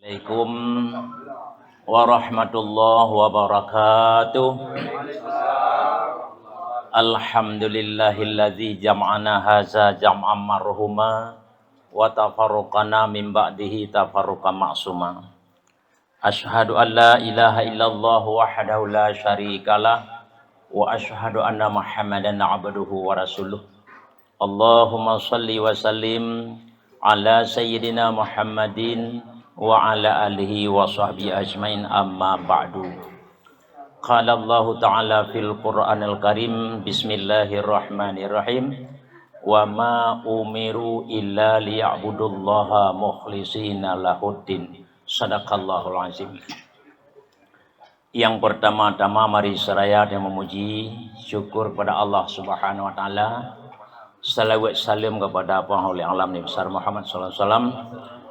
Assalamualaikum warahmatullahi wabarakatuh. Alhamdulillahilladzi jam'ana haza jam'an marhuma wa tafarruqana min ba'dihi tafarruqan ma'suma. Asyhadu an la ilaha illallah wahdahu la syarikalah wa asyhadu anna Muhammadan abduhu wa rasuluh. Allahumma shalli wa sallim ala sayyidina Muhammadin wa ala alihi wa sahbihi ajmain, amma ba'du. Qala Allah ta'ala fil Qur'anil Karim, bismillahirrahmanirrahim, wa ma umiru illa liya'budullaha mukhlishina lahuddin. Sadaqallahul azim. Yang pertama-tama mari seraya dan memuji syukur pada Allah Subhanahu wa taala. Salawat salam kepada Penghulu Alam Nabi besar Muhammad sallallahu alaihi wasallam,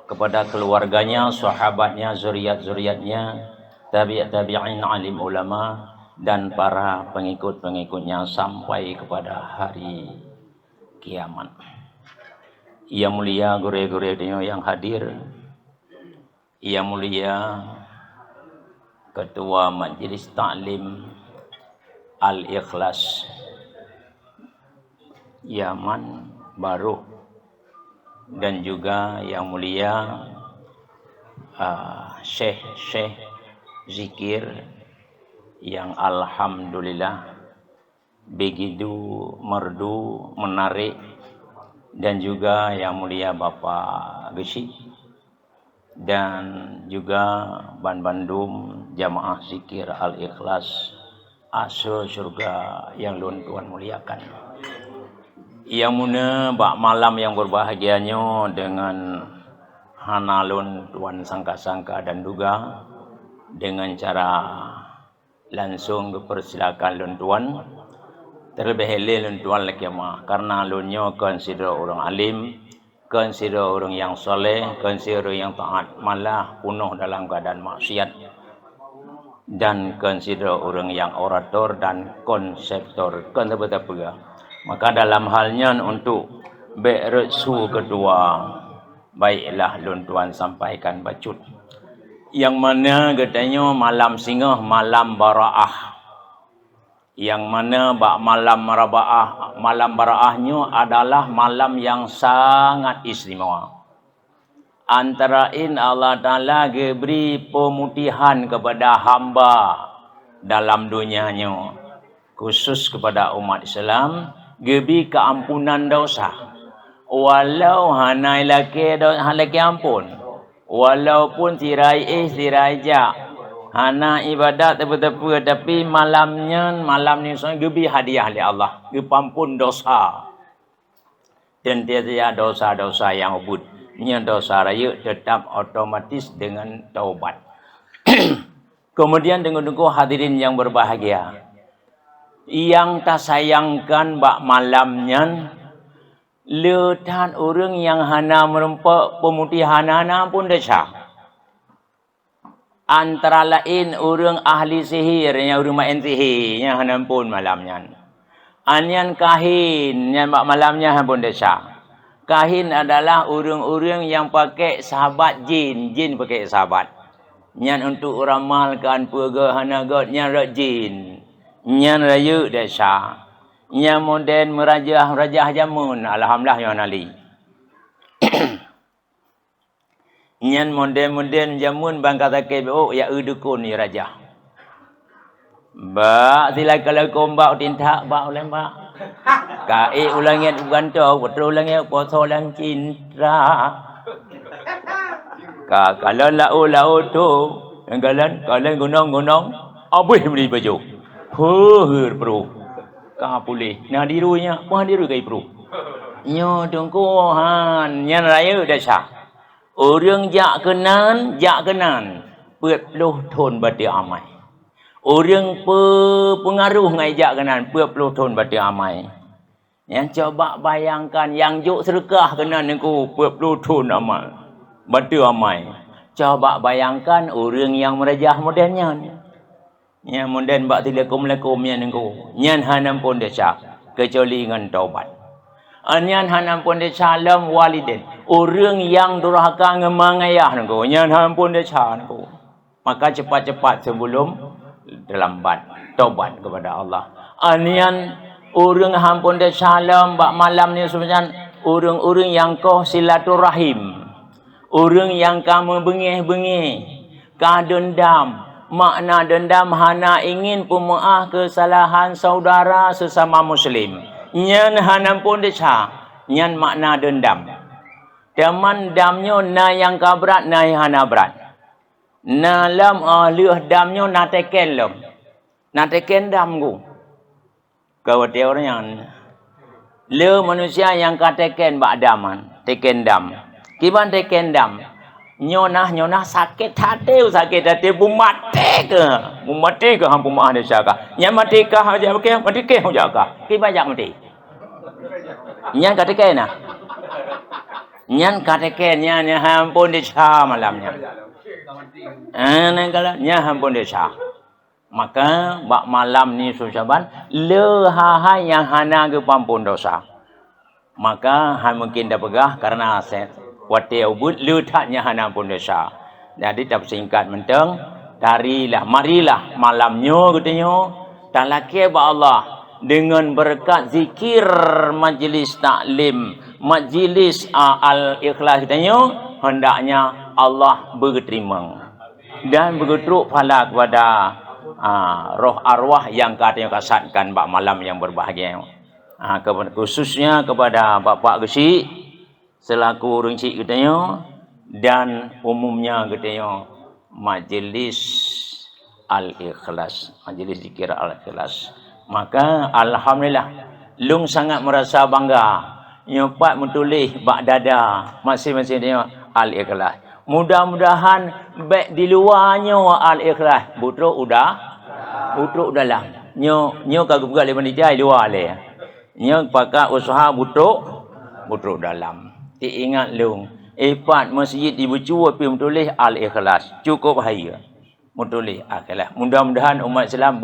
kepada keluarganya, sahabatnya, zuriat-zuriatnya, tabi'in, alim ulama, dan para pengikut-pengikutnya sampai kepada hari kiamat. Yang mulia guru-guru yang hadir, yang mulia Ketua Majelis Ta'lim Al-Ikhlas Yaman Baru, dan juga yang mulia Syekh Zikir yang alhamdulillah begitu merdu menarik, dan juga yang mulia Bapak Gesi, dan juga Bandung Jamaah Zikir Al-Ikhlas Asal Surga yang Tuhan muliakan. Yang mana bak malam yang berbahagianya dengan hanalun Tuan sangka-sangka dan duga dengan cara langsung dipersilakan lun Tuan terlebih hele lun Tuan lagi mah, karena lunyo consider orang alim, consider orang yang soleh, consider yang taat, malah penuh dalam keadaan maksiat, dan consider orang yang orator dan konseptor, kan apa. Maka dalam halnya untuk beresu kedua, baiklah lun Tuan sampaikan bacut. Yang mana katanya malam singa, malam baraah. Yang mana bak malam baraahnya adalah malam yang sangat istimewa. Antara Allah Ta'ala beri pemutihan kepada hamba dalam dunianya, khusus kepada umat Islam, gebi keampunan dosa. Walau hanai laki ampun, walaupun tirai ja, hana ibadat tepu-tepu, tapi malam ni gebi hadiah oleh Allah, gepampun dosa. Dan tiada dosa-dosa yang ubud. Nya dosa raya tetap otomatis dengan taubat. Kemudian dengan hadirin yang berbahagia, yang tak sayangkan bak malamnya letan orang yang hana merempak pemutihan hana pun desa. Antara lain orang ahli sihir yang orang main sihir yang hana pun malamnya. Anyan kahin yang bak malamnya pun desa. Kahin adalah orang-orang yang pakai sahabat jin pakai sahabat. Yang untuk ramalkan perga hana god yang jin. Yang raya desa, yang moden merajah jamun, alhamdulillah yang nali. Yang moden jamun bangkat KBO ya udukun ni raja. Ba sila kalau kombak tinta ba ulang ba. Kai ulangnya gantau, betul ulangnya poso lang cinta. Kalau lau tu, kalian gunung, abis beli baju. Hur bro, kah boleh? Nah dirunya, apa diru kai bro? Nyo tungkuhan, yang raya dah sah. Orang jak kenan, perpuluh tahun bati amai. Orang pengaruh ngai jak kenan, perpuluh tahun bati amai. Yang coba bayangkan, yang juk sedekah kenan aku perpuluh tahun amal, bati amai. Coba bayangkan orang yang merajah modennya. Yang moden bak tilakum yang engkau. Nyan hanam pun desa kecuali dengan taubat. Anyan hanam pun desa lam walidin. orang yang durhaka ngemang ayah nengko nyan hampun deca nengko. Maka cepat-cepat sebelum terlambat taubat kepada Allah. Anian orang hampun deca salam bak malam ni sebenarnya orang-orang yang kau silaturahim. Orang yang kamu bengih-bengih, ka dendam. Makna dendam hana ingin pemaaf kesalahan saudara sesama muslim. Nyan hana pun deca. Nyan makna dendam. Daman damnyo na yang kabrat na hana berat. Na lam leuh damnyo na teken lem. Na teken dam ku. Kau dia orang yang le manusia yang kateken bak daman, teken dam. Kiban teken dam. Nyonah sakit hati pun mati ke hampu mah ada syaka. Nya mati ke aja okey, mati ke aja ka. Kiban jak mati. Nyan kateken nah. Nyan kateken nya hampun deca malamnya. Nengkala nya hampun deca. Maka bak malam ni susaban le hahai yang hana ke pampun dosa. Maka han mungkin dah pegah karena aset wate ubud le taknya hana pun dosa. Jadi tak singkat menteng marilah malamnya katanya talake ba Allah dengan berkat zikir majlis taklim, majlis al-ikhlas katanya hendaknya Allah berterima dan bergetruk pahala kepada roh arwah yang katanya kasatkan bak malam yang berbahagia. Khususnya kepada Bapak Gesi selaku orang cik katanya dan umumnya katanya majlis al-ikhlas, majlis zikir al-ikhlas. Maka alhamdulillah lung sangat merasa bangga nyopat menulis bak dada masing-masing dia al-ikhlas. Mudah-mudahan baik di luarnya al-ikhlas butruk butruk dalam. Nyo kagak buka le manijai luar le. Nyo pakai usaha butruk dalam. Ingat lung, empat masjid di Becua pi menulis al-ikhlas. Cukup bahaya. Menulis al-ikhlas. Mudah-mudahan umat Islam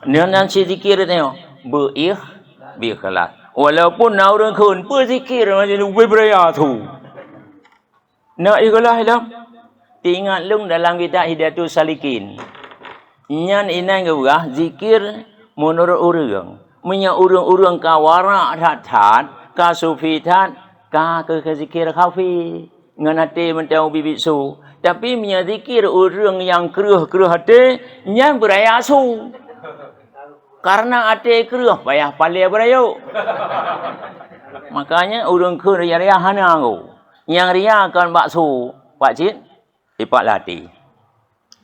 nan zikir tengok. Berikhlas. Walaupun orang kun berzikir macam lebih beraya tu. Nak ikhlas dalam. Ingat lung dalam kitab Hidayatul Salikin. Nyan inang gurah zikir menurut orang. Punya orang-orang ka warak that ka sufitat ka ke zikir khafi nganate mentau bibitsu. Tapi punya zikir orang yang keruh hati nyan beraya su. Karena hati keruh payah palai berayu. Makanya orang keruh ria hana ku. Yang ria akan baksu pak cik ipak lati.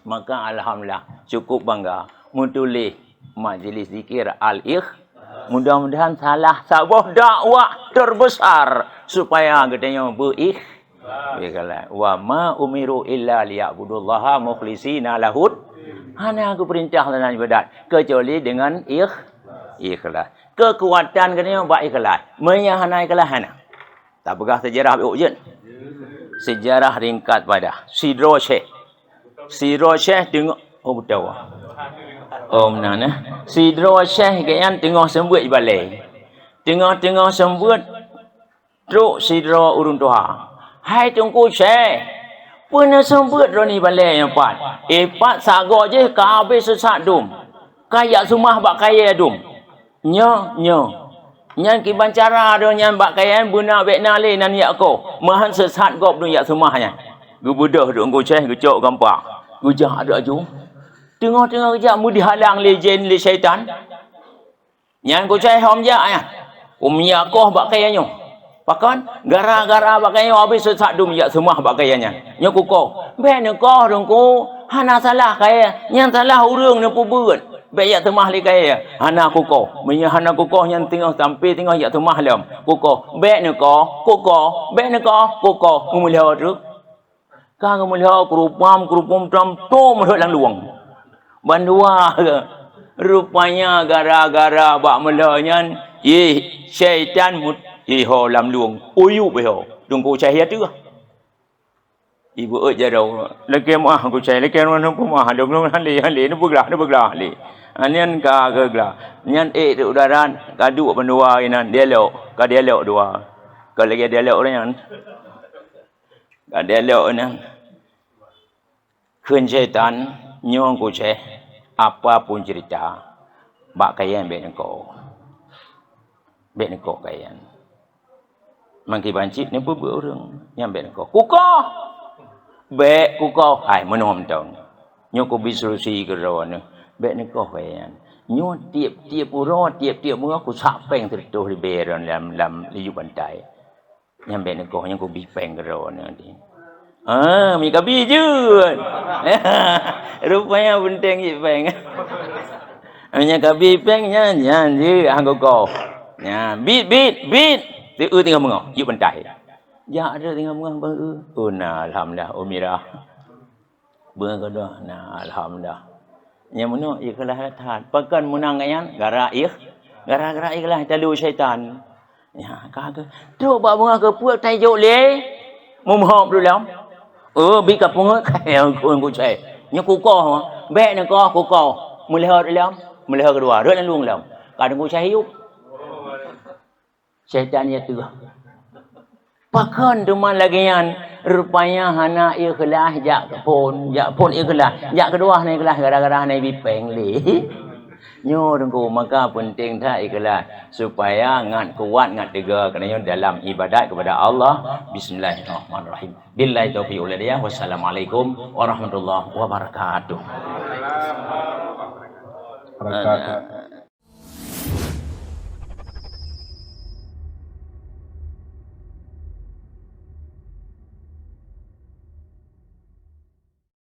Maka alhamdulillah cukup bangga menulis majlis zikir al-ikhlas. Mudah-mudahan salah sebuah dakwah terbesar supaya katanya berikhlas. Wa ma umiru illa liya'budullaha mukhlishina lahud. Hanya aku perintah dalam ibadat kecuali dengan ikhlas. Kekuatan katanya buat ikhlas. Menyahana ikhlas hana. Tak pegah sejarah ujian. Sejarah ringkat pada Sidro Syekh. Sidro Syekh tengok betul. Mana Sidro Syekh kayan tengah sembut di balai. Tengah sembut truk Sidro urun tuha. Hai tungku Syekh. Pernah sembut roni balai yang pat. Pat sago je ka habis sesat dum. Kayak sumah bak kaya dum. Nyo. Nyan kiban cara do nyan bak kaya buna bek nale nan yak ko. Mahan sesat gop dum yak sumahnya. Gubudah duk ngku Syekh gecok gampak. Gujah ada aju. Tengah-tengah kejap mu dihalang le jin le syaitan. Nyan ku cai hom ja ya. Umya koh bak kayanya. Pakan gara-gara bak kaya habis sesat dum ya semua bak kayanya. Nya ku koh. Be ne koh dong ku hana salah kaya. Nyan salah urang ne pu beut. Be ya temah le kaya. Hana ku koh. Menya hana ku koh nyan tengah sampai tengah ya temah lam. Ku koh. Be ne koh. Ku koh. Be ne koh. Ku koh. Mulia tu. Ka mulia kerupam tam tom lang luang. Bandua rupanya gara-gara bak melonyan syaitan ho lam luang uyu beho tunggu cahaya tu ibu jaro leke mah ku cai leke mana pun mah dong hali ni beglah hali anian ka geglah nyan udaran kadu bandua inan dialog dua Kalau lagi ada orang yang ada orang kun syaitan nyong ku ceh apapun cerita bak kayan bet engkau kayan mangki banci ni pun orang yang bet engkau kuko bet kuko hai menom tong nyong ku bisolusi ke rawan bet engkau kayan nyong tiap-tiap urang tiap-tiap mula ku sapeng tertuh di beran dalam liu bantai yang bet engkau yang ku bipeng ke rawan nanti mi kabi je. Rupanya penting je peng. Hanya kabi peng nyan je anggo ko. Ya, bit. Tu tengah mengau, yuk pentai. Ya ada tengah mengau bang. Oh nah alhamdulillah umirah. Bang kada nah alhamdulillah. Yang mana ikhlas hatan. Pakan menang yan gara ikhlas talu syaitan. Ya kagak. Tu bak mengau ke puak tai jok le. Mumhop dulu lam. Bị cặp muốn khuôn của trẻ nhưng cô co bé này co cô co mười lăm lắm kedua rất là luôn lắm cả đừng có trái hiếu setannya tu pakan cuma lagi yang rupanya hana ikhlas jak pun ikhlas jak kedua ni ikhlas gara-gara ni bipeng li nyo dengku maka penting tak ikhlas supaya ngat kuat ngat tega kerana dalam ibadat kepada Allah. Bismillahirrahmanirrahim. Billahi taufiq wal hidayah. Wassalamualaikum warahmatullahi wabarakatuh.